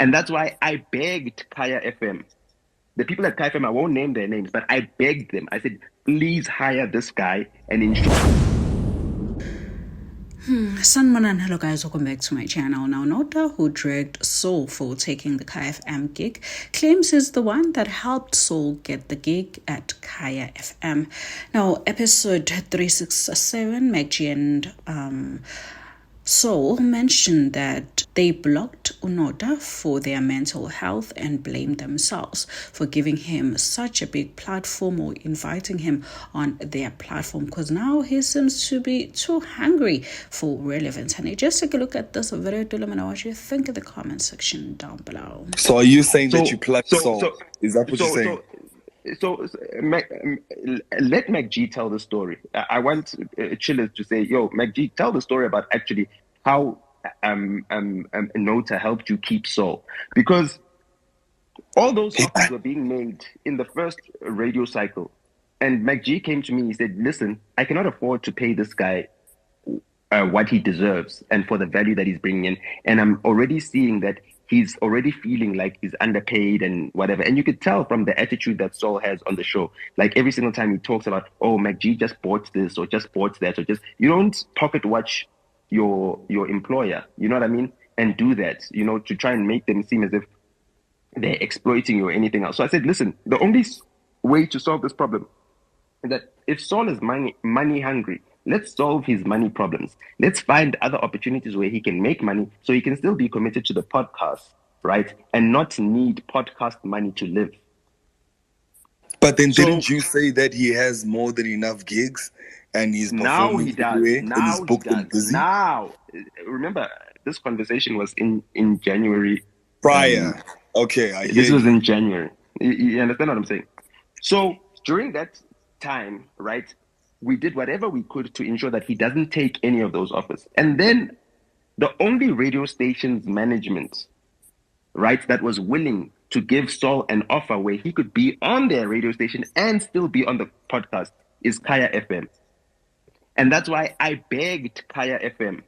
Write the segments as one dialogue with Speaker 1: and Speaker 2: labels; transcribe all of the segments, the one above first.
Speaker 1: And that's why I begged Khaya FM. The people at Khaya FM, I won't name their names, but I begged them. I said, please hire this guy and ensure.
Speaker 2: Sanman and hello guys, welcome back to my channel. Now, Nota, who dragged Soul for taking the Khaya FM gig, claims he's the one that helped Soul get the gig at Khaya FM. Now, episode 367, MacG and Soul mentioned that they blocked Nota for their mental health and blamed themselves for giving him such a big platform or inviting him on their platform, because now he seems to be too hungry for relevance. And just take a look at this video. Do let me know what you think in the comment section down below.
Speaker 3: So are you saying that you plugged Soul? Is that what you're saying?
Speaker 1: Let MacG tell the story. I want chillers to say, yo, MacG, tell the story about actually how Nota helped you keep Soul. Because all those offers were being made in the first radio cycle. And MacG came to me, he said, listen, I cannot afford to pay this guy what he deserves and for the value that he's bringing in. And I'm already seeing that he's already feeling like he's underpaid and whatever. And you could tell from the attitude that Soul has on the show. Like every single time he talks about, oh, MacG just bought this or just bought that or just, you don't pocket watch your employer, you know what I mean? And do that, you know, to try and make them seem as if they're exploiting you or anything else. So I said, listen, the only way to solve this problem is that if Soul is money hungry, let's solve his money problems. Let's find other opportunities where he can make money so he can still be committed to the podcast, right? And not need podcast money to live.
Speaker 3: But then didn't you say that he has more than enough gigs and he's performing everywhere and he's booked and busy?
Speaker 1: Now, remember, this conversation was in January.
Speaker 3: Prior. Okay, I hear
Speaker 1: This was in January. You understand what I'm saying? So during that time, right, we did whatever we could to ensure that he doesn't take any of those offers. And then the only radio station's management, right, that was willing to give Soul an offer where he could be on their radio station and still be on the podcast is Khaya FM. And that's why I begged Khaya FM.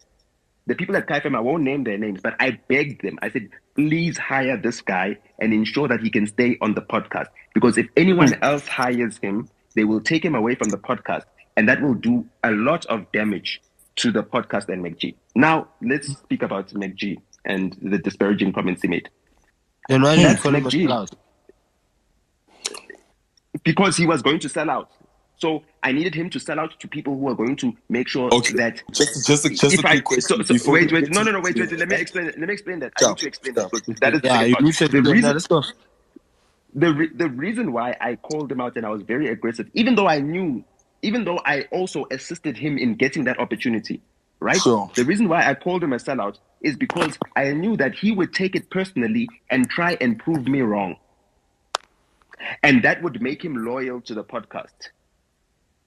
Speaker 1: The people at Khaya FM, I won't name their names, but I begged them. I said, please hire this guy and ensure that he can stay on the podcast. Because if anyone else hires him, they will take him away from the podcast. And that will do a lot of damage to the podcast and MacG. Now, let's speak about MacG and the disparaging comments he made.
Speaker 4: Then why did you call him a sellout?
Speaker 1: Because he was going to sell out. So I needed him to sell out to people who are going to make sure that...
Speaker 3: Just a quick question.
Speaker 1: Wait. No, wait. Let me explain that. I need to explain that. That is the reason why I called him out and I was very aggressive, even though I also assisted him in getting that opportunity, right?
Speaker 3: Sure.
Speaker 1: The reason why I called him a sellout is because I knew that he would take it personally and try and prove me wrong. And that would make him loyal to the podcast.